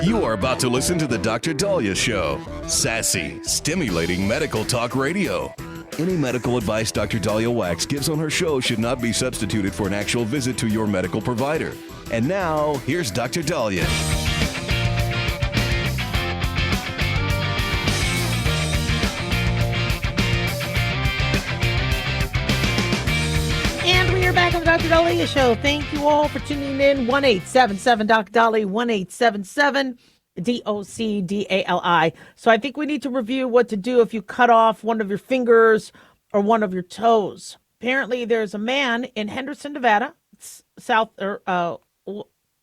You are about to listen to the Dr. Dahlia Show. Sassy, stimulating medical talk radio. Any medical advice Dr. Dahlia Wax gives on her show should not be substituted for an actual visit to your medical provider. And now, here's Dr. Dahlia. And we are back on the Dr. Dahlia Show. Thank you all for tuning in. 1-877 Dr. Dahlia, 1-877 DOCDALI. So I think we need to review what to do if you cut off one of your fingers or one of your toes. Apparently, there's a man in Henderson, Nevada,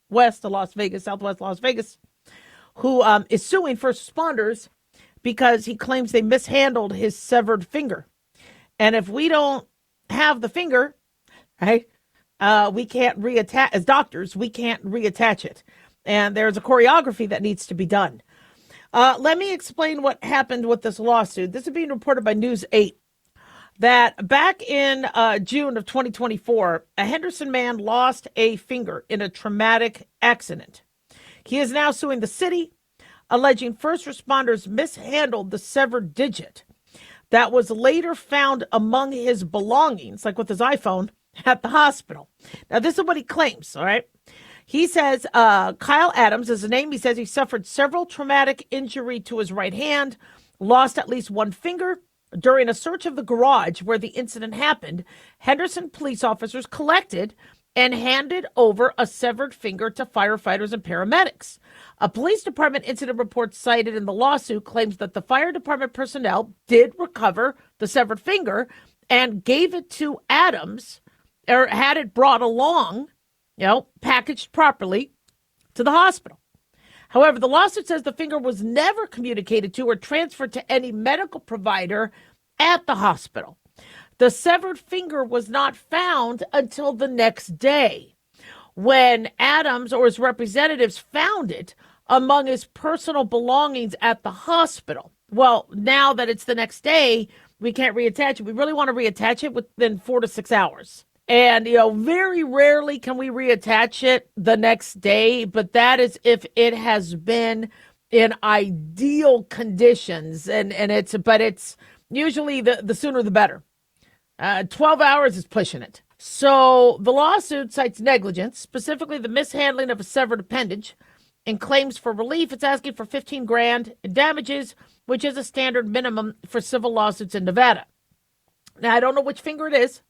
west of Las Vegas, southwest Las Vegas, who is suing first responders because he claims they mishandled his severed finger. And if we don't have the finger, right, we can't reattach, as doctors, we can't reattach it. And there's a choreography that needs to be done. Let me explain what happened with this lawsuit. This is being reported by News 8. That back in June of 2024, a Henderson man lost a finger in a traumatic accident. He is now suing the city, alleging first responders mishandled the severed digit that was later found among his belongings, like with his iPhone, at the hospital. Now, this is what he claims, all right? He says Kyle Adams is the name. He says he suffered several traumatic injury to his right hand, lost at least one finger. During a search of the garage where the incident happened, Henderson police officers collected and handed over a severed finger to firefighters and paramedics. A police department incident report cited in the lawsuit claims that the fire department personnel did recover the severed finger and gave it to Adams, or had it brought along, packaged properly to the hospital. However, the lawsuit says the finger was never communicated to or transferred to any medical provider at the hospital. The severed finger was not found until the next day, when Adams or his representatives found it among his personal belongings at the hospital. Well, now that it's the next day, we can't reattach it. We really want to reattach it within 4 to 6 hours. And, very rarely can we reattach it the next day, but that is if it has been in ideal conditions. And it's usually the sooner the better. 12 hours is pushing it. So the lawsuit cites negligence, specifically the mishandling of a severed appendage, and claims for relief. It's asking for $15,000 in damages, which is a standard minimum for civil lawsuits in Nevada. Now, I don't know which finger it is,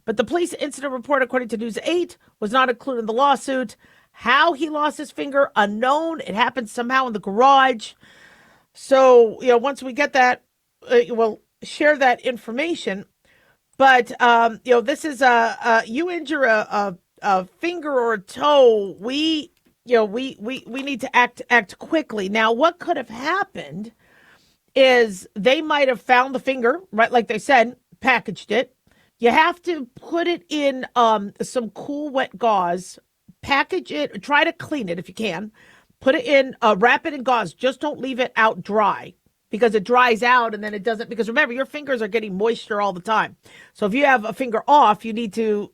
but the police incident report, according to News 8, was not included in the lawsuit. How he lost his finger, unknown. It happened somehow in the garage. So, once we get that, we'll share that information. But, this is you injure a finger or a toe, we need to act quickly. Now, what could have happened is they might have found the finger, right, like they said, packaged it. You have to put it in some cool, wet gauze, package it, try to clean it if you can, put it in, wrap it in gauze. Just don't leave it out dry, because it dries out and then it doesn't, because remember, your fingers are getting moisture all the time. So if you have a finger off, you need to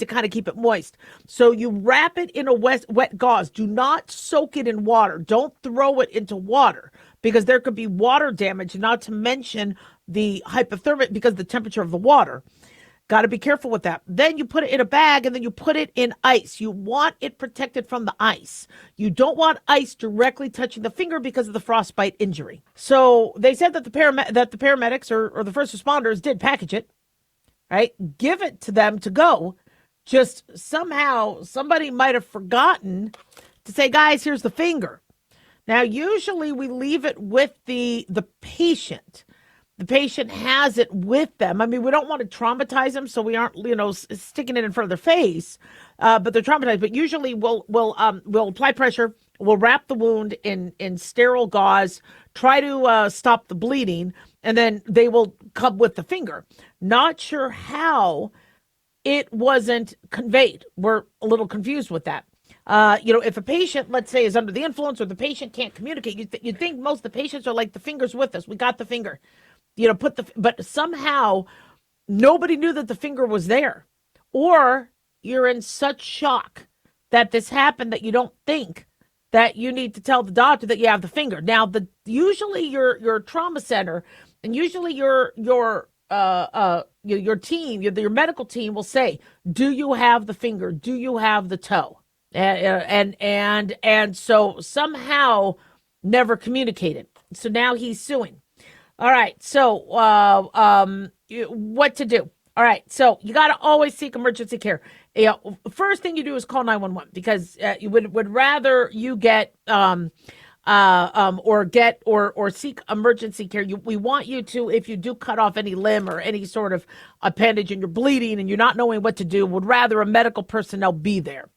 kind of keep it moist. So you wrap it in a wet gauze. Do not soak it in water. Don't throw it into water, because there could be water damage, not to mention the hypothermic, because of the temperature of the water. Got to be careful with that. Then you put it in a bag and then you put it in ice. You want it protected from the ice. You don't want ice directly touching the finger because of the frostbite injury. So they said that the paramedics or the first responders did package it, right? Give it to them to go. Just somehow somebody might have forgotten to say, guys, here's the finger. Now, usually we leave it with the patient. The patient has it with them. I mean, we don't want to traumatize them, so we aren't, sticking it in front of their face. But they're traumatized. But usually, we'll apply pressure. We'll wrap the wound in sterile gauze. Try to stop the bleeding, and then they will come with the finger. Not sure how it wasn't conveyed. We're a little confused with that. If a patient, let's say, is under the influence, or the patient can't communicate, you'd think most of the patients are like, the finger's with us. We got the finger. But somehow nobody knew that the finger was there, or you're in such shock that this happened that you don't think that you need to tell the doctor that you have the finger. Now, usually your trauma center and usually your team, your medical team will say, "Do you have the finger? Do you have the toe?" And so somehow never communicated. So now he's suing. All right. So what to do? All right. So you got to always seek emergency care. First thing you do is call 911 because you would rather you get or seek emergency care. We want you to, if you do cut off any limb or any sort of appendage and you're bleeding and you're not knowing what to do, would rather a medical personnel be there.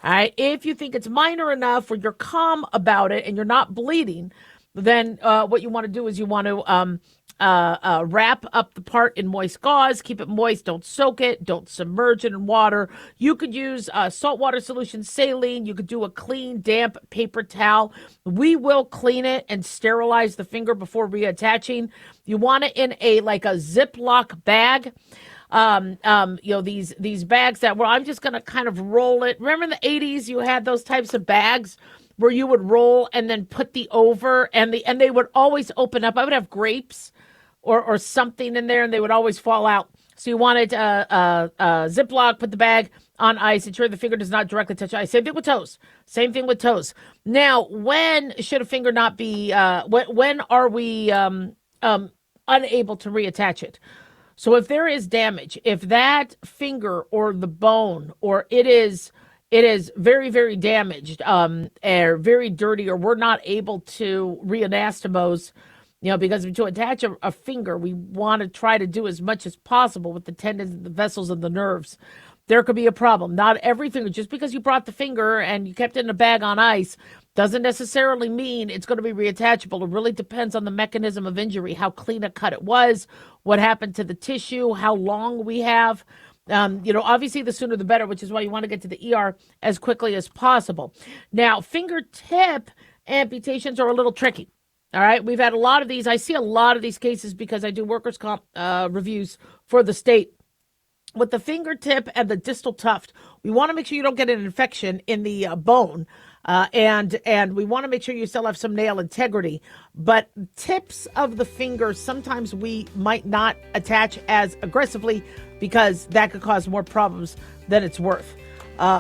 All right. If you think it's minor enough or you're calm about it and you're not bleeding, then what you want to do is you want to wrap up the part in moist gauze, keep it moist, don't soak it, don't submerge it in water. You could use saltwater solution, saline. You could do a clean, damp paper towel. We will clean it and sterilize the finger before reattaching. You want it in a Ziploc bag. These bags that I'm just going to kind of roll it. Remember in the 80s, you had those types of bags where you would roll and then put the over and they would always open up. I would have grapes or something in there and they would always fall out. So you wanted Ziploc, put the bag on ice, ensure the finger does not directly touch ice. Same thing with toes. Now, when should a finger not be, when are we unable to reattach it? So if there is damage, if that finger or the bone or it is very, very damaged, or very dirty, or we're not able to reanastomose, because to attach a finger, we want to try to do as much as possible with the tendons, the vessels, and the nerves. There could be a problem. Not every finger, just because you brought the finger and you kept it in a bag on ice, doesn't necessarily mean it's going to be reattachable. It really depends on the mechanism of injury, how clean a cut it was, what happened to the tissue, how long we have. Obviously the sooner the better, which is why you want to get to the ER as quickly as possible. Now, fingertip amputations are a little tricky. All right. We've had a lot of these. I see a lot of these cases because I do workers' comp reviews for the state. With the fingertip and the distal tuft, we want to make sure you don't get an infection in the bone. And we want to make sure you still have some nail integrity. But tips of the fingers, sometimes we might not attach as aggressively because that could cause more problems than it's worth.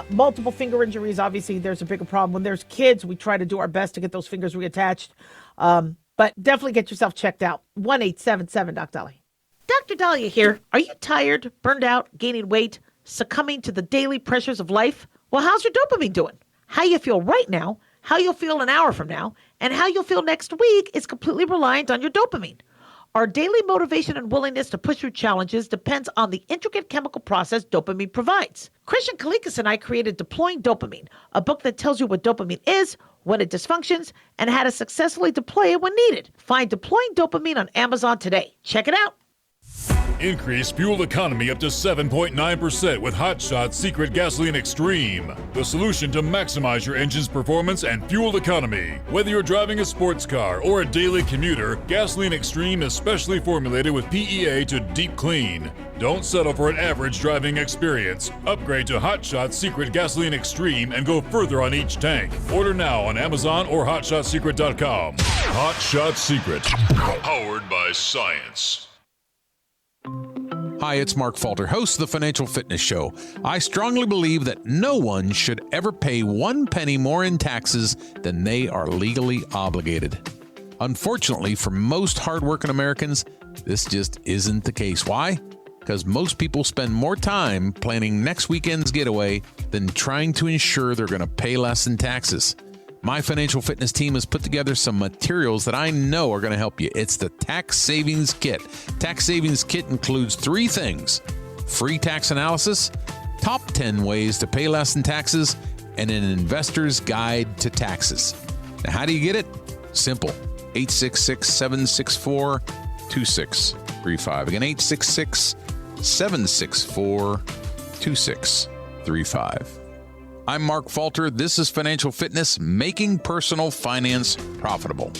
Multiple finger injuries, obviously, there's a bigger problem. When there's kids, we try to do our best to get those fingers reattached. But definitely get yourself checked out. 1-877-DOC-DOLLY. Dr. Dahlia here. Are you tired, burned out, gaining weight, succumbing to the daily pressures of life? Well, how's your dopamine doing? How you feel right now, how you'll feel an hour from now, and how you'll feel next week is completely reliant on your dopamine. Our daily motivation and willingness to push through challenges depends on the intricate chemical process dopamine provides. Christian Kalikas and I created Deploying Dopamine, a book that tells you what dopamine is, when it dysfunctions, and how to successfully deploy it when needed. Find Deploying Dopamine on Amazon today. Check it out. Increase fuel economy up to 7.9% with Hot Shot's Secret Gasoline Extreme, the solution to maximize your engine's performance and fuel economy. Whether you're driving a sports car or a daily commuter, Gasoline Extreme is specially formulated with PEA to deep clean. Don't settle for an average driving experience. Upgrade to Hot Shot's Secret Gasoline Extreme and go further on each tank. Order now on Amazon or HotShotSecret.com. Hot Shot Secret, powered by science. Hi, it's Mark Falter, host of the Financial Fitness Show. I strongly believe that no one should ever pay 1 penny more in taxes than they are legally obligated. Unfortunately, for most hardworking Americans, this just isn't the case. Why? Because most people spend more time planning next weekend's getaway than trying to ensure they're going to pay less in taxes. My financial fitness team has put together some materials that I know are going to help you. It's the Tax Savings Kit. Tax Savings Kit includes 3 things: free tax analysis, top 10 ways to pay less in taxes, and an investor's guide to taxes. Now, how do you get it? Simple. 866-764-2635. Again, 866-764-2635. I'm Mark Falter. This is Financial Fitness, making personal finance profitable.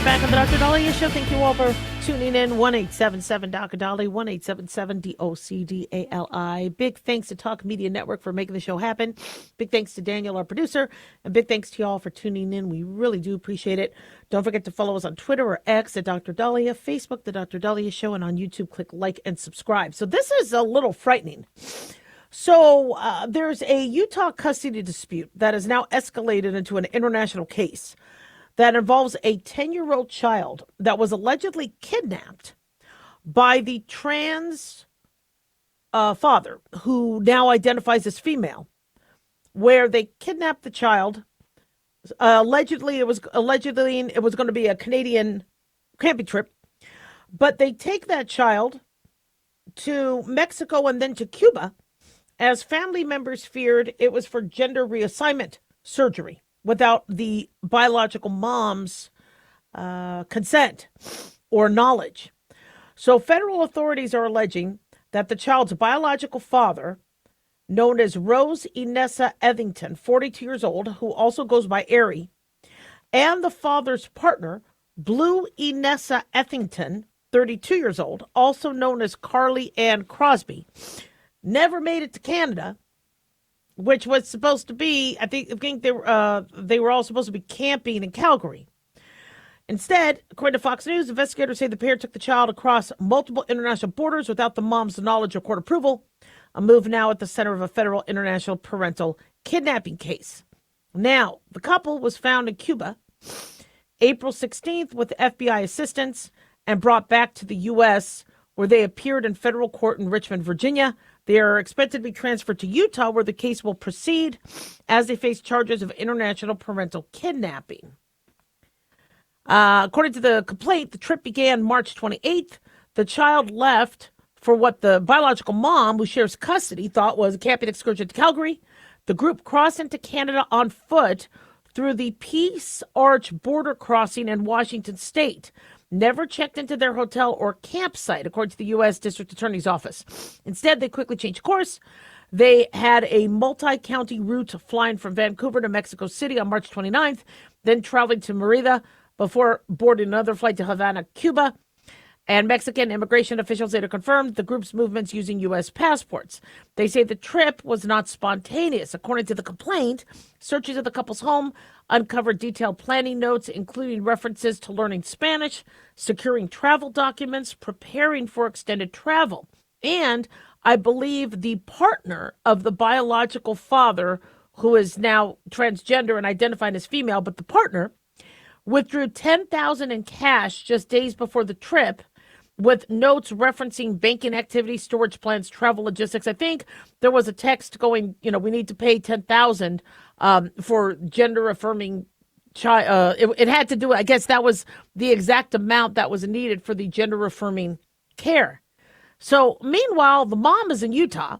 back on the Dr. Dahlia Show. Thank you all for tuning in. 1-877 Dr. Dali, 1-877-DOCDALI. Big thanks to Talk Media Network for making the show happen. Big thanks to Daniel, our producer, and big thanks to y'all for tuning in. We really do appreciate it. Don't forget to follow us on Twitter or X at Dr. Dahlia, Facebook, The Dr. Dahlia Show, and on YouTube, click like and subscribe. So this is a little frightening. So there's a Utah custody dispute that has now escalated into an international case that involves a 10-year-old child that was allegedly kidnapped by the trans father, who now identifies as female, where they kidnapped the child. Allegedly, it was going to be a Canadian camping trip, but they take that child to Mexico and then to Cuba, as family members feared it was for gender reassignment surgery without the biological mom's consent or knowledge. So federal authorities are alleging that the child's biological father, known as Rose Inessa Ethington, 42 years old, who also goes by Ari, and the father's partner, Blue Inessa Ethington, 32 years old, also known as Carly Ann Crosby, never made it to Canada, which was supposed to be, I think they were all supposed to be camping in Calgary. Instead, according to Fox News, investigators say the pair took the child across multiple international borders without the mom's knowledge or court approval, a move now at the center of a federal international parental kidnapping case. Now, the couple was found in Cuba April 16th with FBI assistance and brought back to the U.S., where they appeared in federal court in Richmond, Virginia. They are expected to be transferred to Utah, where the case will proceed as they face charges of international parental kidnapping. According to the complaint, the trip began March 28th. The child left for what the biological mom, who shares custody, thought was a camping excursion to Calgary. The group crossed into Canada on foot through the Peace Arch border crossing in Washington state. Never checked into their hotel or campsite, according to the U.S. District Attorney's Office. Instead, they quickly changed course. They had a multi-county route flying from Vancouver to Mexico City on March 29th, then traveling to Merida before boarding another flight to Havana, Cuba. And Mexican immigration officials later confirmed the group's movements using U.S. passports. They say the trip was not spontaneous. According to the complaint, searches of the couple's home uncovered detailed planning notes, including references to learning Spanish, securing travel documents, preparing for extended travel. And I believe the partner of the biological father, who is now transgender and identified as female, but the partner withdrew $10,000 in cash just days before the trip, with notes referencing banking activities, storage plans, travel logistics. I think there was a text going, we need to pay $10,000 for gender affirming child. It had to do, I guess that was the exact amount that was needed for the gender affirming care. So meanwhile, the mom is in Utah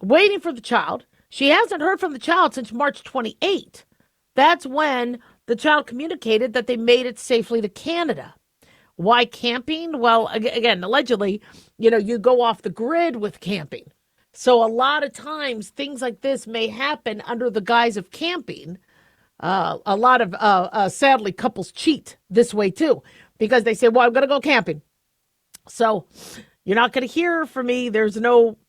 waiting for the child. She hasn't heard from the child since March 28th. That's when the child communicated that they made it safely to Canada. Why camping? Well, again, allegedly, you go off the grid with camping. So a lot of times things like this may happen under the guise of camping. A lot of, sadly, couples cheat this way too, because they say, well, I'm going to go camping. So you're not going to hear from me. There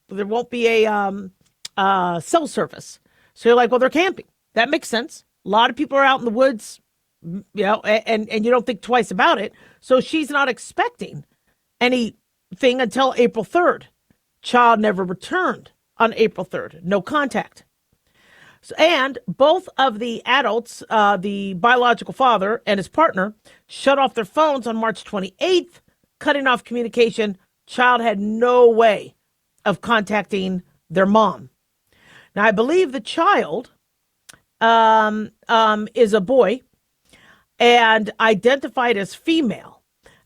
won't be a cell service. So you're like, well, they're camping. That makes sense. A lot of people are out in the woods, and you don't think twice about it. So she's not expecting anything until April 3rd. Child never returned on April 3rd. No contact. And both of the adults, the biological father and his partner, shut off their phones on March 28th, cutting off communication. Child had no way of contacting their mom. Now, I believe the child is a boy and identified as female,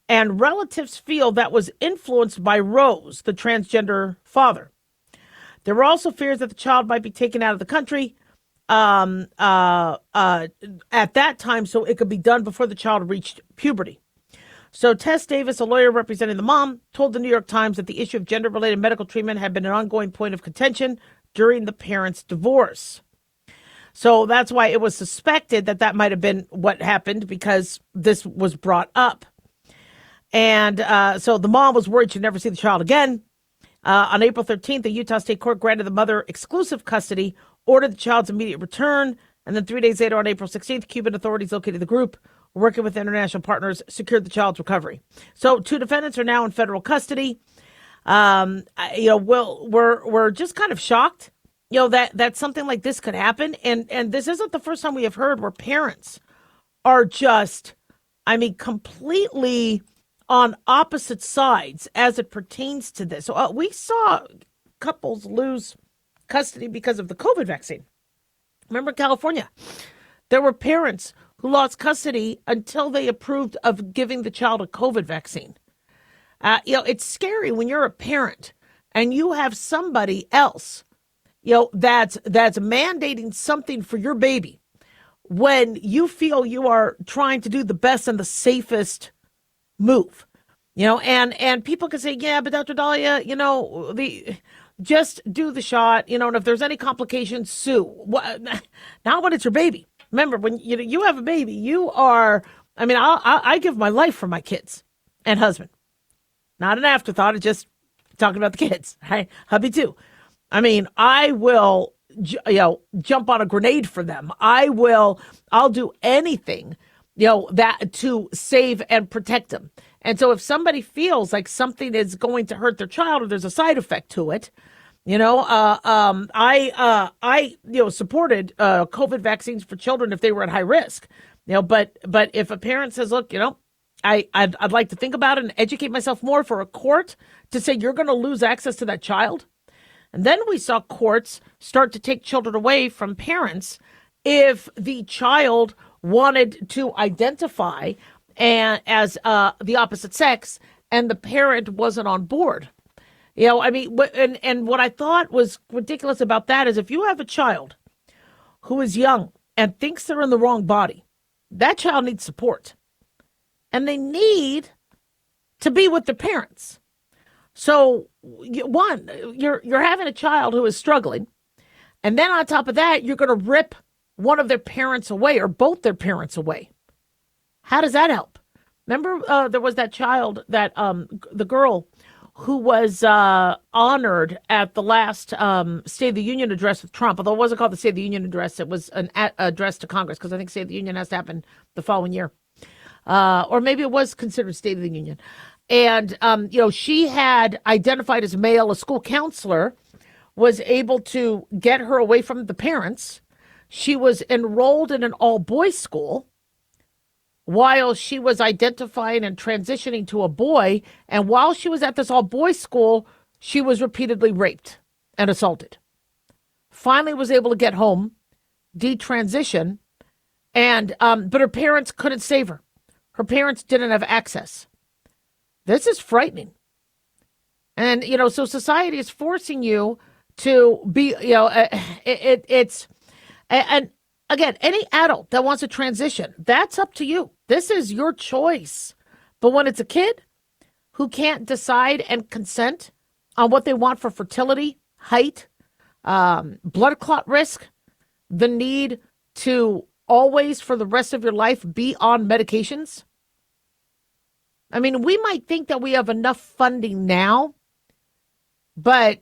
and relatives feel that was influenced by Rose, the transgender father. There were also fears that the child might be taken out of the country at that time so it could be done before the child reached puberty. So Tess Davis, a lawyer representing the mom, told the New York Times that the issue of gender-related medical treatment had been an ongoing point of contention during the parents' divorce. So that's why it was suspected that that might have been what happened, because this was brought up. And so the mom was worried she'd never see the child again. On April 13th, the Utah State Court granted the mother exclusive custody, ordered the child's immediate return, and then 3 days later, on April 16th, Cuban authorities located the group, working with international partners, secured the child's recovery. So 2 defendants are now in federal custody. We're just kind of shocked, that something like this could happen. And this isn't the first time we have heard where parents are just, completely on opposite sides as it pertains to this. So we saw couples lose custody because of the COVID vaccine. Remember California? There were parents who lost custody until they approved of giving the child a COVID vaccine. It's scary when you're a parent and you have somebody else, that's mandating something for your baby when you feel you are trying to do the best and the safest move, and people can say, yeah, but Dr. Dahlia, just do the shot, and if there's any complications, sue. Not when it's your baby. Remember, when you have a baby, you are, I give my life for my kids and husband. Not an afterthought, it's just talking about the kids, right? Hubby too. I will, jump on a grenade for them. I'll do anything, that to save and protect them. And so if somebody feels like something is going to hurt their child or there's a side effect to it, I supported COVID vaccines for children if they were at high risk, but if a parent says, look, I'd like to think about it and educate myself more for a court to say you're going to lose access to that child. And then we saw courts start to take children away from parents if the child wanted to identify as the opposite sex and the parent wasn't on board. And what I thought was ridiculous about that is if you have a child who is young and thinks they're in the wrong body, that child needs support. And they need to be with their parents. So, one, you're having a child who is struggling, and then on top of that, you're going to rip one of their parents away or both their parents away. How does that help? Remember, there was that child, that the girl who was honored at the last State of the Union address with Trump, although it wasn't called the State of the Union address, it was an address to Congress, because I think State of the Union has to happen the following year. Or maybe it was considered State of the Union. And, she had identified as male. A school counselor was able to get her away from the parents. She was enrolled in an all-boys school while she was identifying and transitioning to a boy. And while she was at this all-boys school, she was repeatedly raped and assaulted. Finally was able to get home, detransition, and but her parents couldn't save her. Her parents didn't have access. This is frightening. And, so society is forcing you to be, and again, any adult that wants to transition, that's up to you. This is your choice. But when it's a kid who can't decide and consent on what they want for fertility, height, blood clot risk, the need to always for the rest of your life be on medications. We might think that we have enough funding now, but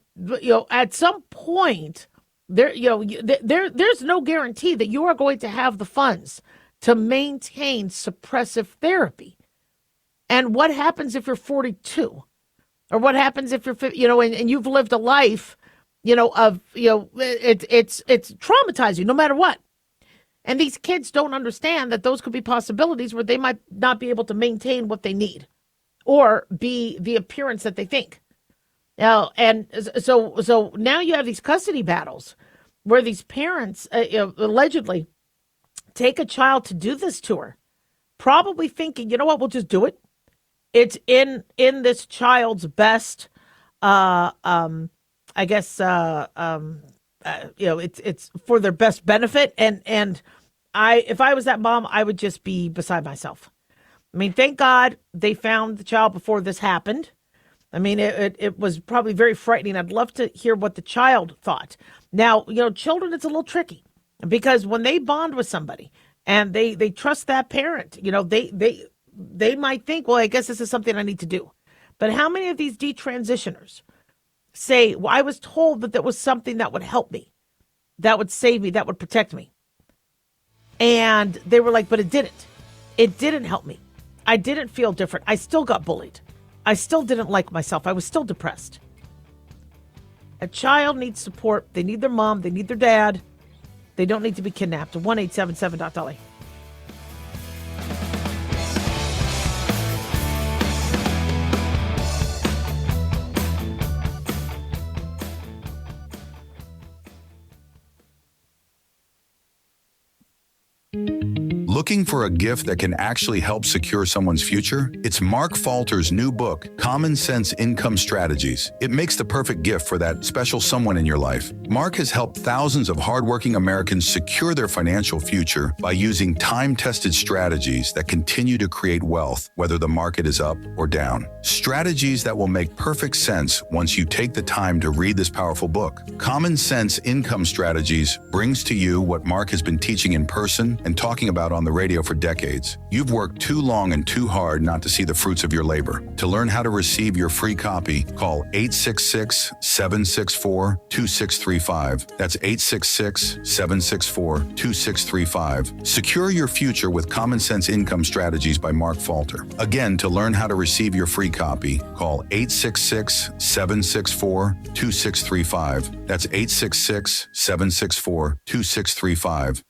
at some point there's no guarantee that you are going to have the funds to maintain suppressive therapy. And what happens if you're 42? Or what happens if you're, and you've lived a life, it's traumatizing no matter what. And these kids don't understand that those could be possibilities where they might not be able to maintain what they need or be the appearance that they think. Now, and so now you have these custody battles where these parents allegedly take a child to do this to her, probably thinking, we'll just do it. It's in this child's best, it's for their best benefit. And if I was that mom, I would just be beside myself. Thank God they found the child before this happened. It was probably very frightening. I'd love to hear what the child thought. Now, children, it's a little tricky. Because when they bond with somebody and they trust that parent, they might think, well, I guess this is something I need to do. But how many of these detransitioners say, well, I was told that was something that would help me, that would save me, that would protect me. And they were like, but it didn't. It didn't help me. I didn't feel different. I still got bullied. I still didn't like myself. I was still depressed. A child needs support. They need their mom. They need their dad. They don't need to be kidnapped. 1-877-Dolly. Looking for a gift that can actually help secure someone's future? It's Mark Falter's new book, Common Sense Income Strategies. It makes the perfect gift for that special someone in your life. Mark has helped thousands of hardworking Americans secure their financial future by using time-tested strategies that continue to create wealth, whether the market is up or down. Strategies that will make perfect sense once you take the time to read this powerful book. Common Sense Income Strategies brings to you what Mark has been teaching in person and talking about on the radio for decades. You've worked too long and too hard not to see the fruits of your labor. To learn how to receive your free copy, call 866-764-2635. That's 866-764-2635. Secure your future with Common Sense Income Strategies by Mark Falter. Again, to learn how to receive your free copy, call 866-764-2635. That's 866-764-2635.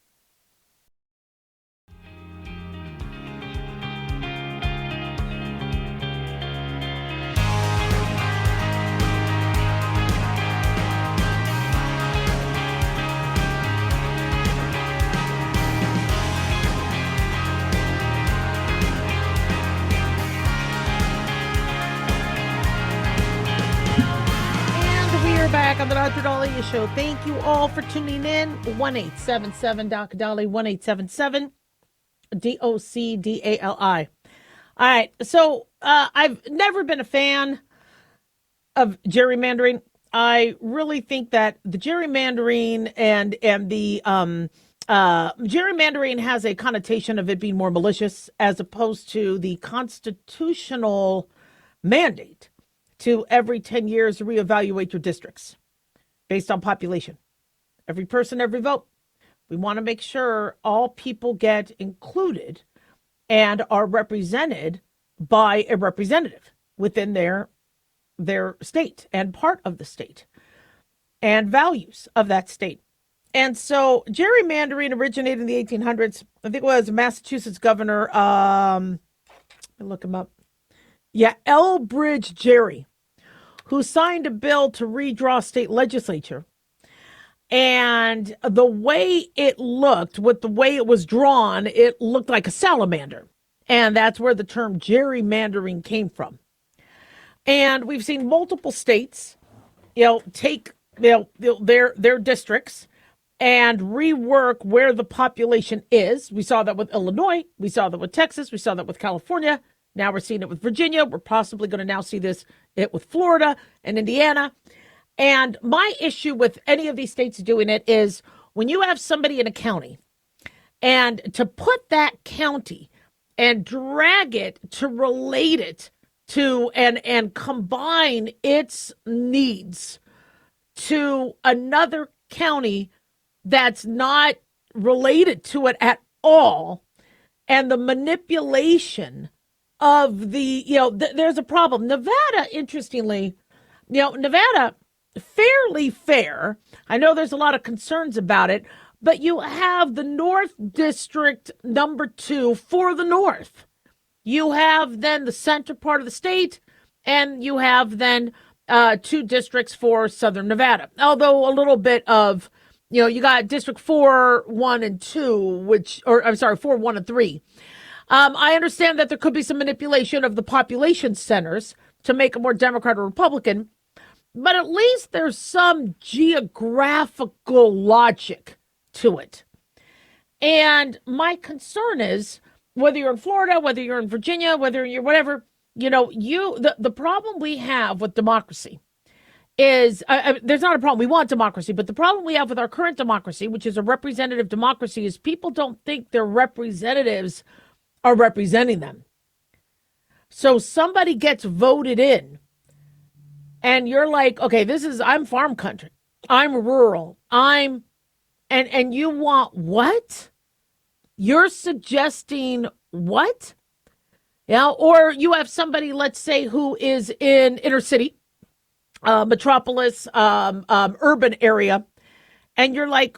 Back on the Dr. Dahlia Show. Thank you all for tuning in. 1-877-Dr. Dahlia, 1-877-DOCDALI. All right, so I've never been a fan of gerrymandering. I really think that the gerrymandering and the gerrymandering has a connotation of it being more malicious as opposed to the constitutional mandate to every 10 years reevaluate your districts based on population. Every person, every vote. We want to make sure all people get included and are represented by a representative within their state and part of the state and values of that state. And so gerrymandering originated in the 1800s. I think it was Massachusetts governor, look him up. Yeah, Elbridge Gerry, who signed a bill to redraw state legislature. And the way it looked, with the way it was drawn, it looked like a salamander. And that's where the term gerrymandering came from. And we've seen multiple states, take their districts and rework where the population is. We saw that with Illinois. We saw that with Texas. We saw that with California. Now we're seeing it with Virginia. We're possibly going to now see it with Florida and Indiana. And my issue with any of these states doing it is when you have somebody in a county and to put that county and drag it to relate it to and combine its needs to another county that's not related to it at all, and the manipulation of there's a problem. Nevada, interestingly, Nevada, fairly fair. I know there's a lot of concerns about it, but you have the North District number 2 for the North. You have then the center part of the state, and you have then 2 districts for Southern Nevada. Although a little bit of, you got District 4, 1, and 2, 4, 1, and 3. I understand that there could be some manipulation of the population centers to make it more Democrat or Republican, but at least there's some geographical logic to it. And my concern is, whether you're in Florida, whether you're in Virginia, whether you're whatever, the problem we have with democracy is there's not a problem. We want democracy, but the problem we have with our current democracy, which is a representative democracy, is people don't think their representatives are representing them. So somebody gets voted in, and you're like, okay, I'm farm country, I'm rural, and you want what? You're suggesting what? Yeah, or you have somebody, let's say, who is in inner city, metropolis, urban area, and you're like,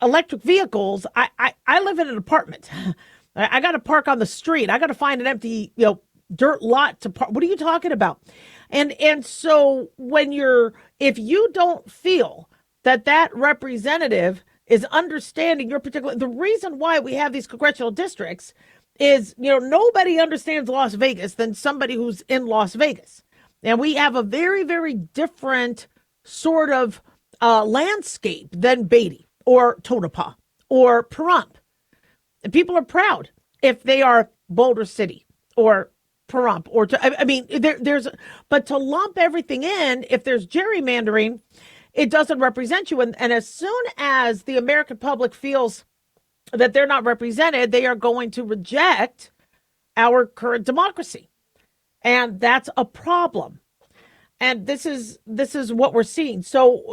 electric vehicles. I live in an apartment. I got to park on the street. I got to find an empty, dirt lot to park. What are you talking about? And so if you don't feel that representative is understanding your particular, the reason why we have these congressional districts is, nobody understands Las Vegas than somebody who's in Las Vegas. And we have a very, very different sort of landscape than Beatty or Tonopah or Pahrump. And people are proud if they are Boulder City or Pahrump or but to lump everything in, if there's gerrymandering, it doesn't represent you. And as soon as the American public feels that they're not represented, they are going to reject our current democracy. And that's a problem. And this is what we're seeing. So,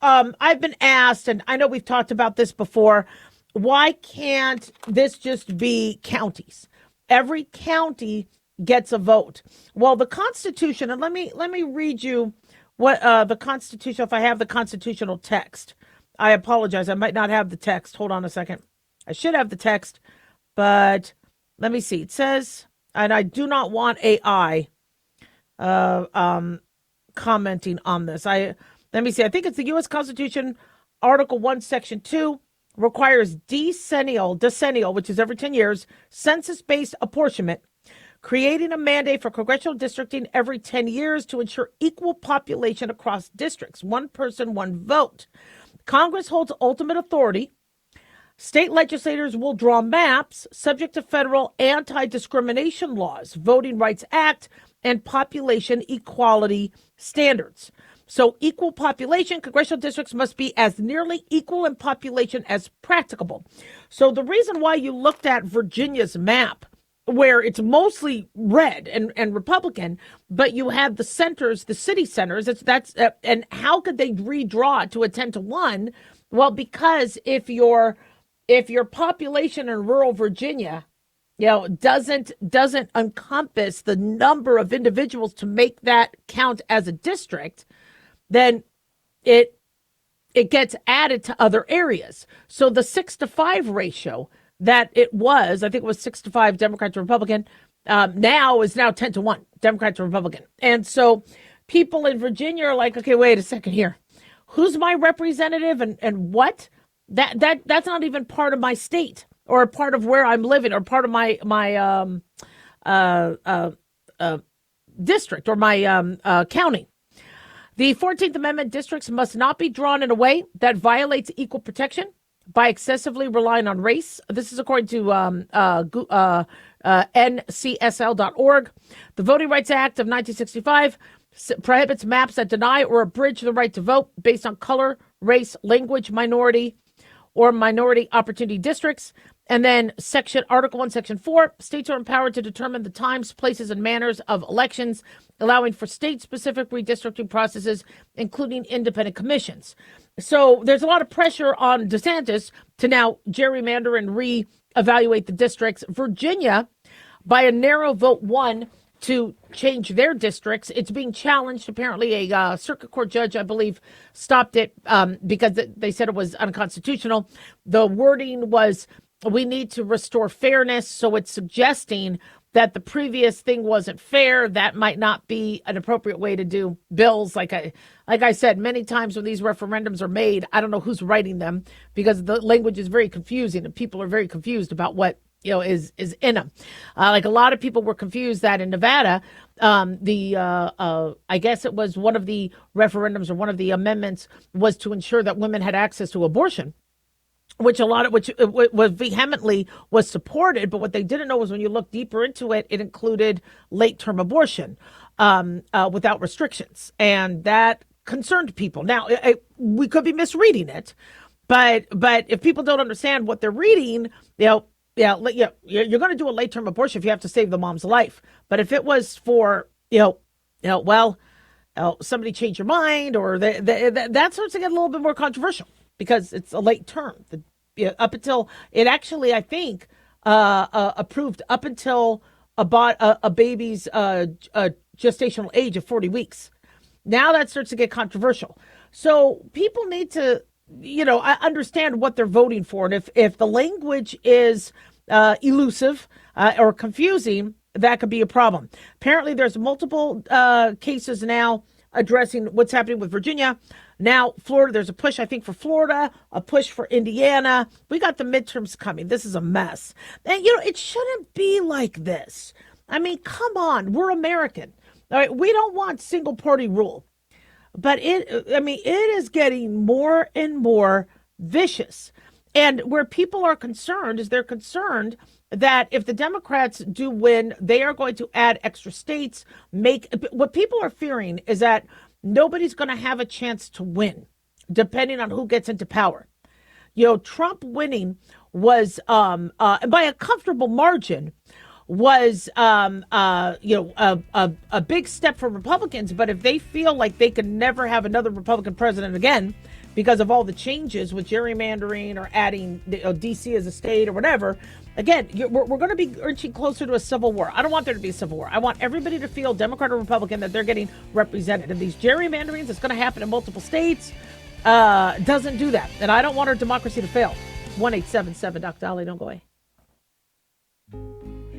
I've been asked, and I know we've talked about this before, why can't this just be counties? Every county gets a vote. Well, the Constitution, and let me read you what the Constitution, if I have the constitutional text. I apologize. I might not have the text. Hold on a second. I should have the text, but let me see. It says, and I do not want AI commenting on this. Let me see. I think it's the U.S. Constitution, Article 1, Section 2, requires decennial, which is every 10 years, census-based apportionment, creating a mandate for congressional districting every 10 years to ensure equal population across districts. One person, one vote. Congress holds ultimate authority. State legislators will draw maps subject to federal anti-discrimination laws, Voting Rights Act, and population equality standards. So equal population, congressional districts must be as nearly equal in population as practicable. So the reason why you looked at Virginia's map, where it's mostly red and Republican, but you have the centers, the city centers, and how could they redraw it to a 10-1? Well, because if your population in rural Virginia, doesn't encompass the number of individuals to make that count as a district, then it gets added to other areas. So the 6-5 ratio that it was, I think it was 6-5 Democrat to Republican, now is 10-1 Democrat to Republican. And so people in Virginia are like, okay, wait a second here. Who's my representative and what? That's not even part of my state or a part of where I'm living or part of my district or my county. The 14th Amendment districts must not be drawn in a way that violates equal protection by excessively relying on race. This is according to ncsl.org. The Voting Rights Act of 1965 prohibits maps that deny or abridge the right to vote based on color, race, language, minority, or minority opportunity districts. And then Article 1, Section 4, states are empowered to determine the times, places, and manners of elections, allowing for state-specific redistricting processes, including independent commissions. So there's a lot of pressure on DeSantis to now gerrymander and reevaluate the districts. Virginia, by a narrow vote, won to change their districts. It's being challenged. Apparently, a circuit court judge, I believe, stopped it because they said it was unconstitutional. The wording was, we need to restore fairness. So it's suggesting that the previous thing wasn't fair. That might not be an appropriate way to do bills. Like I said, many times when these referendums are made, I don't know who's writing them because the language is very confusing and people are very confused about what is in them. Like a lot of people were confused that in Nevada, I guess it was one of the referendums or one of the amendments was to ensure that women had access to abortion, which was vehemently was supported. But what they didn't know was when you look deeper into it, it included late term abortion without restrictions. And that concerned people. Now, we could be misreading it, but if people don't understand what they're reading, you're going to do a late term abortion if you have to save the mom's life. But if it was for somebody change your mind, or that starts to get a little bit more controversial because it's a late term. Up until it actually, I think, approved up until about a baby's gestational age of 40 weeks. Now that starts to get controversial. So people need to, understand what they're voting for. And if the language is elusive or confusing, that could be a problem. Apparently, there's multiple cases now addressing what's happening with Virginia. Now, Florida, there's a push, I think, for Florida, a push for Indiana. We got the midterms coming. This is a mess. And, it shouldn't be like this. I mean, come on. We're American. All right. We don't want single party rule. But it is getting more and more vicious. And where people are concerned is they're concerned that if the Democrats do win, they are going to add extra states. What people are fearing is that nobody's going to have a chance to win, depending on who gets into power. Trump winning was by a comfortable margin was a big step for Republicans. But if they feel like they can never have another Republican president again because of all the changes with gerrymandering or adding D.C. as a state or whatever, again, we're going to be inching closer to a civil war. I don't want there to be a civil war. I want everybody to feel, Democrat or Republican, that they're getting represented. And these gerrymanderings, it's going to happen in multiple states, doesn't do that. And I don't want our democracy to fail. 1-877 Dr. Dolly, don't go away.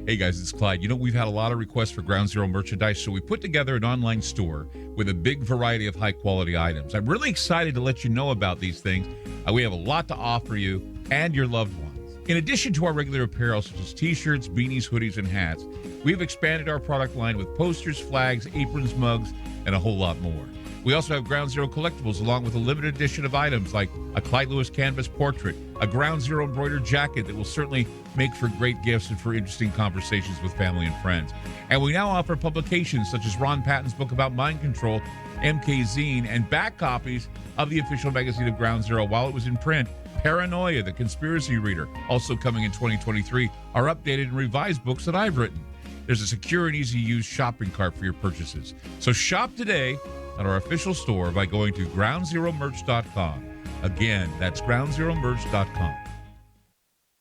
Hey guys, it's Clyde. We've had a lot of requests for Ground Zero merchandise, so we put together an online store with a big variety of high-quality items. I'm really excited to let you know about these things. We have a lot to offer you and your loved ones. In addition to our regular apparel, such as t-shirts, beanies, hoodies, and hats, we've expanded our product line with posters, flags, aprons, mugs, and a whole lot more. We also have Ground Zero collectibles, along with a limited edition of items like a Clyde Lewis canvas portrait, a Ground Zero embroidered jacket that will certainly make for great gifts and for interesting conversations with family and friends. And we now offer publications such as Ron Patton's book about mind control, MK Zine, and back copies of the official magazine of Ground Zero while it was in print. Paranoia, the Conspiracy Reader, also coming in 2023, are updated and revised books that I've written. There's a secure and easy-to-use shopping cart for your purchases. So shop today at our official store by going to groundzeromerch.com. Again, that's groundzeromerch.com.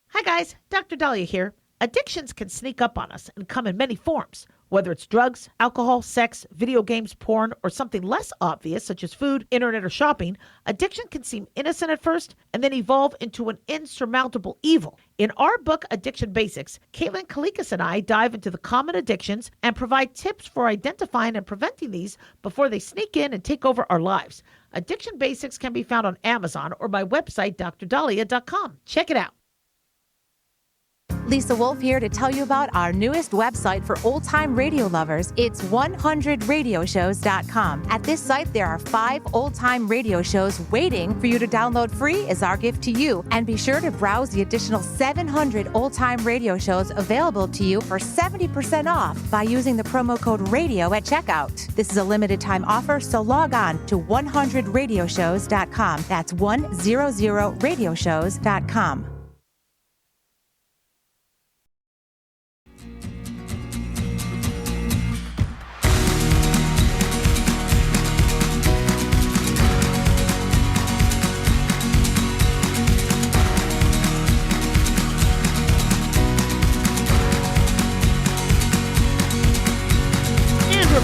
Hi guys, Dr. Dahlia here. Addictions can sneak up on us and come in many forms, whether it's drugs, alcohol, sex, video games, porn, or something less obvious such as food, internet, or shopping. Addiction can seem innocent at first and then evolve into an insurmountable evil. In our book, Addiction Basics, Caitlin Kalikas and I dive into the common addictions and provide tips for identifying and preventing these before they sneak in and take over our lives. Addiction Basics can be found on Amazon or my website, drdahlia.com. Check it out. Lisa Wolf here to tell you about our newest website for old-time radio lovers. It's 100radioshows.com. At this site, there are 5 old-time radio shows waiting for you to download free as our gift to you. And be sure to browse the additional 700 old-time radio shows available to you for 70% off by using the promo code RADIO at checkout. This is a limited-time offer, so log on to 100radioshows.com. That's 100radioshows.com.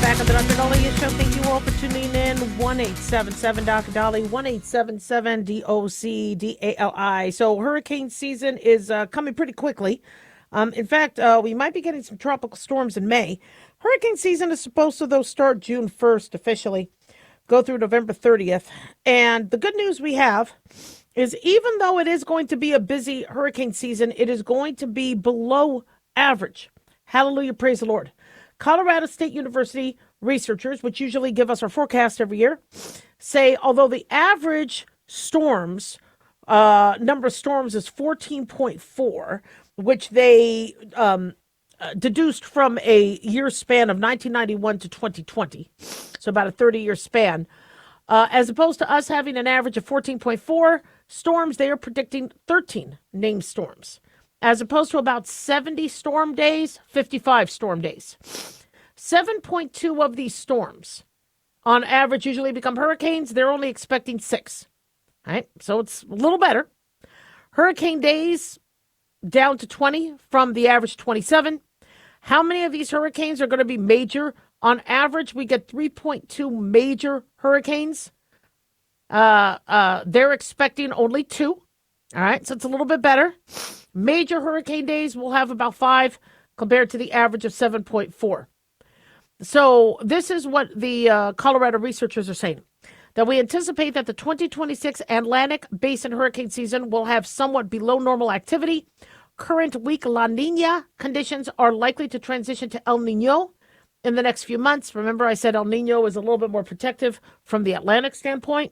Back on the Dr. Dahlia Show. Thank you all for tuning in. 1-877 Dr. Dolly, 1-877-DOC-DALI. So hurricane season is coming pretty quickly. In fact, we might be getting some tropical storms in May. Hurricane season is supposed to, though, start June 1st officially, go through November 30th. And the good news we have is even though it is going to be a busy hurricane season, it is going to be below average. Hallelujah, praise the Lord. Colorado State University researchers, which usually give us our forecast every year, say although the average storms, number of storms is 14.4, which they deduced from a year span of 1991 to 2020, so about a 30-year span. As opposed to us having an average of 14.4 storms, they are predicting 13 named storms. As opposed to about 70 storm days, 55 storm days. 7.2 of these storms, on average, usually become hurricanes. They're only expecting 6. All right, so it's a little better. Hurricane days down to 20 from the average 27. How many of these hurricanes are going to be major? On average, we get 3.2 major hurricanes. They're expecting only 2. All right, so it's a little bit better. Major hurricane days will have about 5 compared to the average of 7.4. So this is what the Colorado researchers are saying, that we anticipate that the 2026 Atlantic Basin hurricane season will have somewhat below normal activity. Current weak La Nina conditions are likely to transition to El Nino in the next few months. Remember, I said El Nino is a little bit more protective from the Atlantic standpoint.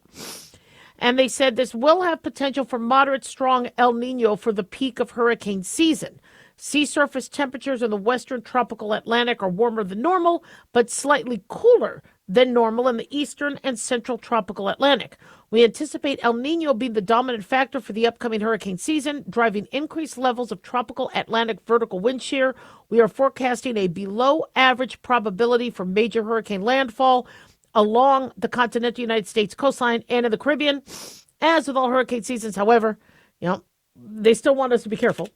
And they said this will have potential for moderate strong El Nino for the peak of hurricane season. Sea surface temperatures in the western tropical Atlantic are warmer than normal, but slightly cooler than normal in the eastern and central tropical Atlantic. We anticipate El Nino being the dominant factor for the upcoming hurricane season, driving increased levels of tropical Atlantic vertical wind shear. We are forecasting a below average probability for major hurricane landfall along the continental United States coastline and in the Caribbean. As with all hurricane seasons, however, they still want us to be careful.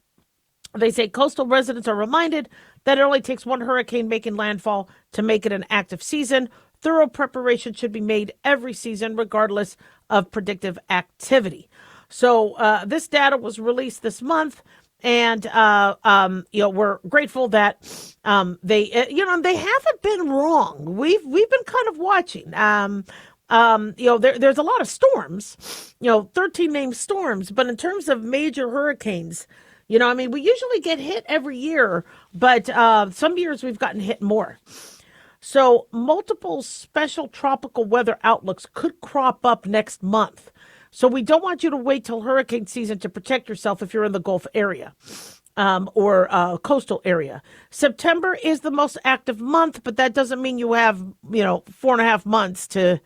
They say coastal residents are reminded that it only takes one hurricane making landfall to make it an active season. Thorough preparation should be made every season, regardless of predictive activity. So this data was released this month, and we're grateful that they haven't been wrong. We've been kind of watching. There's a lot of storms, 13 named storms, but in terms of major hurricanes, we usually get hit every year, but some years we've gotten hit more. So multiple special tropical weather outlooks could crop up next month. So we don't want you to wait till hurricane season to protect yourself if you're in the Gulf area or coastal area. September is the most active month, but that doesn't mean you have, 4.5 months to,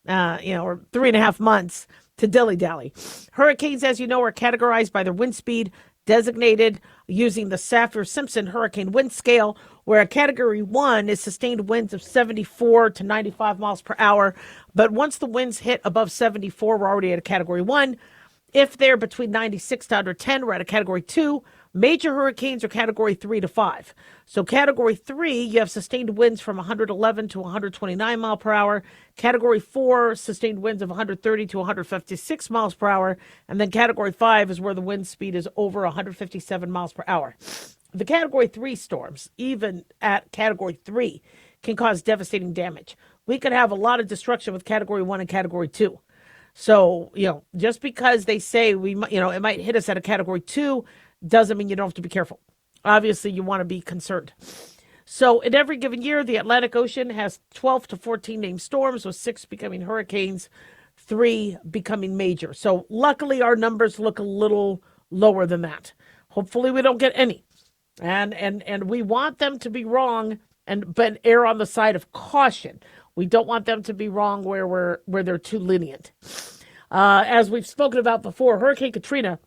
or 3.5 months to dilly-dally. Hurricanes, as you know, are categorized by their wind speed, designated using the Saffir-Simpson hurricane wind scale, where a category 1 is sustained winds of 74 to 95 miles per hour. But once the winds hit above 74, we're already at a category 1. If they're between 96 to 110, we're at a category 2. Major hurricanes are category 3 to 5. So category 3, you have sustained winds from 111 to 129 mile per hour. Category 4, sustained winds of 130 to 156 miles per hour. And then category 5 is where the wind speed is over 157 miles per hour. The category 3 storms, even at category 3, can cause devastating damage. We could have a lot of destruction with category 1 and category 2. So, just because they say it might hit us at a category 2 doesn't mean you don't have to be careful. Obviously, you want to be concerned. So in every given year, the Atlantic Ocean has 12 to 14 named storms, with 6 becoming hurricanes, 3 becoming major. So luckily, our numbers look a little lower than that. Hopefully, we don't get any. And we want them to be wrong, but err on the side of caution. We don't want them to be wrong where they're too lenient. As we've spoken about before, Hurricane Katrina,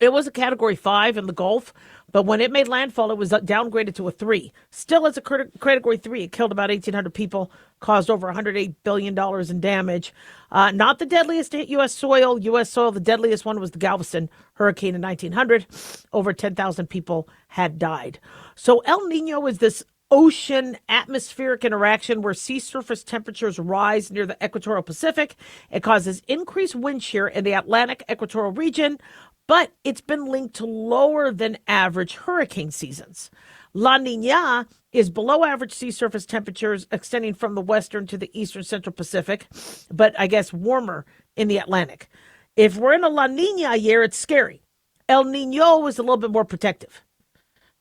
it was a category 5 in the Gulf, but when it made landfall, it was downgraded to a 3. Still as a category 3, it killed about 1,800 people, caused over $108 billion in damage. Not the deadliest to hit U.S. soil. U.S. soil, the deadliest one was the Galveston hurricane in 1900. Over 10,000 people had died. So El Nino is this ocean atmospheric interaction where sea surface temperatures rise near the equatorial Pacific. It causes increased wind shear in the Atlantic equatorial region, but it's been linked to lower than average hurricane seasons. La Nina is below average sea surface temperatures extending from the western to the eastern central Pacific, but I guess warmer in the Atlantic. If we're in a La Nina year, it's scary. El Nino is a little bit more protective.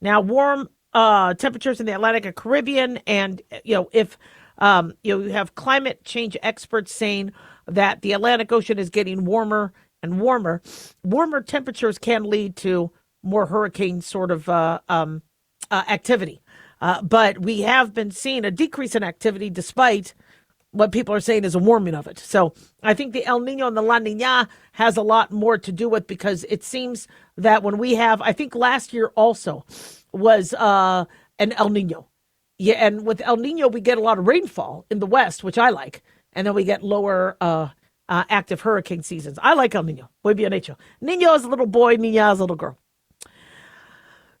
Now, warm temperatures in the Atlantic and Caribbean, and if you have climate change experts saying that the Atlantic Ocean is getting warmer and warmer temperatures can lead to more hurricane sort of activity. But we have been seeing a decrease in activity despite what people are saying is a warming of it. So I think the El Nino and the La Nina has a lot more to do with, because it seems that when we have, I think last year also was an El Nino. Yeah, and with El Nino, we get a lot of rainfall in the west, which I like. And then we get lower active hurricane seasons. I like El Nino. Muy bien hecho. Nino is a little boy, Nina is a little girl.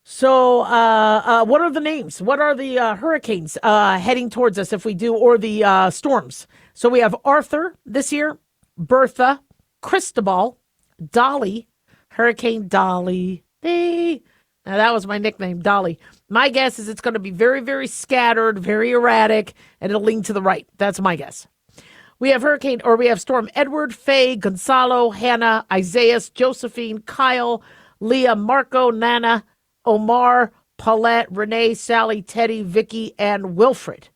So what are the names? What are the hurricanes heading towards us if we do, or the storms? So we have Arthur this year, Bertha, Cristobal, Dolly, Hurricane Dolly. Hey. Now, that was my nickname, Dolly. My guess is it's going to be very, very scattered, very erratic, and it'll lean to the right. That's my guess. We have Storm Edward, Faye, Gonzalo, Hannah, Isaias, Josephine, Kyle, Leah, Marco, Nana, Omar, Paulette, Renee, Sally, Teddy, Vicky, and Wilfred.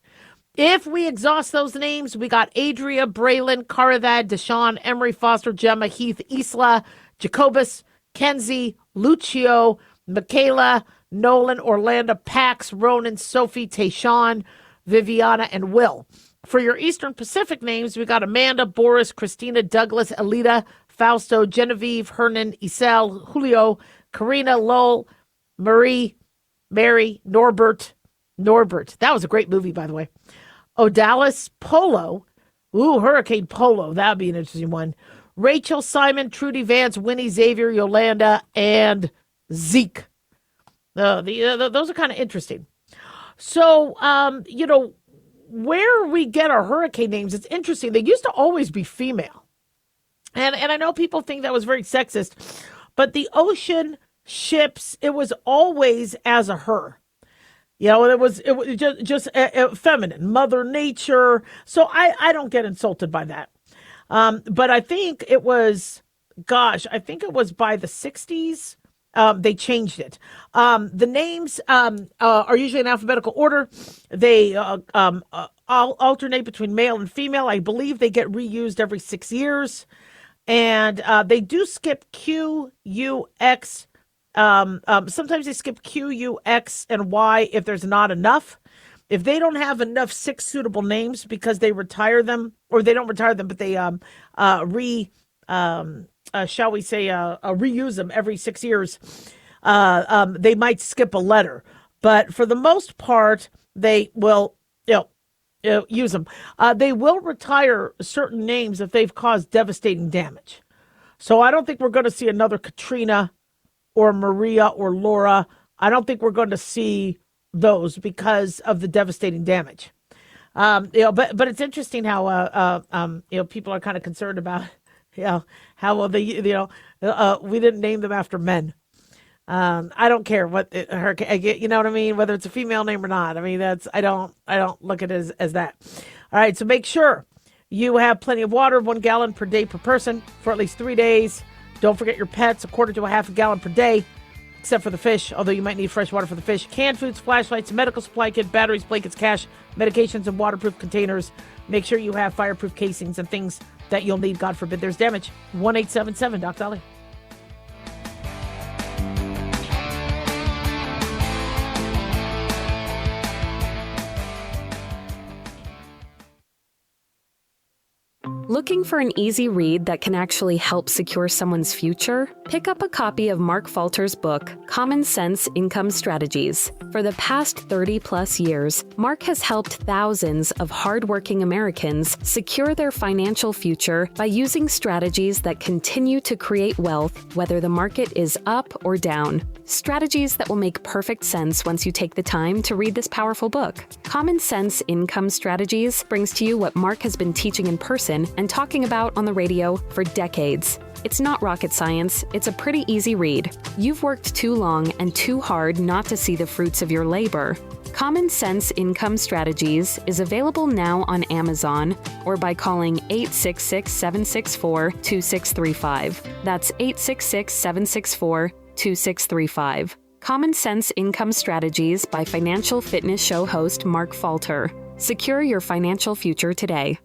If we exhaust those names, we got Adria, Braylon, Caravad, Deshaun, Emery, Foster, Gemma, Heath, Isla, Jacobus, Kenzie, Lucio, Michaela, Nolan, Orlando, Pax, Ronan, Sophie, Tayshawn, Viviana, and Will. For your Eastern Pacific names, we got Amanda, Boris, Christina, Douglas, Alita, Fausto, Genevieve, Hernan, Isel, Julio, Karina, Lowell, Marie, Mary, Norbert. That was a great movie, by the way. Odalis, Polo. Ooh, Hurricane Polo. That would be an interesting one. Rachel, Simon, Trudy, Vance, Winnie, Xavier, Yolanda, and Zeke. Those are kind of interesting. So, where we get our hurricane names, it's interesting. They used to always be female. And I know people think that was very sexist, but the ocean ships, it was always as a her. It was just feminine, Mother Nature. So I don't get insulted by that. But I think it was by the 60s. They changed it. The names are usually in alphabetical order. They alternate between male and female. I believe they get reused every 6 years. And they do skip Q, U, X. Sometimes they skip Q, U, X, and Y if there's not enough. If they don't have enough 6 suitable names because they retire them, or they don't retire them, but they reuse them every 6 years, they might skip a letter. But for the most part, they will use them. They will retire certain names if they've caused devastating damage. So I don't think we're going to see another Katrina or Maria or Laura. I don't think we're going to see those because of the devastating damage. But it's interesting how people are kind of concerned about how will they, we didn't name them after men. I don't care what you know what I mean, whether it's a female name or not. I mean, I don't look at it as that. All right, so make sure you have plenty of water, 1 gallon per day per person for at least 3 days. Don't forget your pets, 1/4 to 1/2 gallon per day, except for the fish, although you might need fresh water for the fish. Canned foods, flashlights, medical supply kit, batteries, blankets, cash, medications, and waterproof containers. Make sure you have fireproof casings and things that you'll need, God forbid there's damage. 1-877 Doc Dolly. Looking for an easy read that can actually help secure someone's future? Pick up a copy of Mark Falter's book, Common Sense Income Strategies. For the past 30-plus years, Mark has helped thousands of hardworking Americans secure their financial future by using strategies that continue to create wealth, whether the market is up or down. Strategies that will make perfect sense once you take the time to read this powerful book. Common Sense Income Strategies brings to you what Mark has been teaching in person and talking about on the radio for decades. It's not rocket science, it's a pretty easy read. You've worked too long and too hard not to see the fruits of your labor. Common Sense Income Strategies is available now on Amazon or by calling 866-764-2635. That's 866-764-2635. Common Sense Income Strategies by financial fitness show host Mark Falter. Secure your financial future today.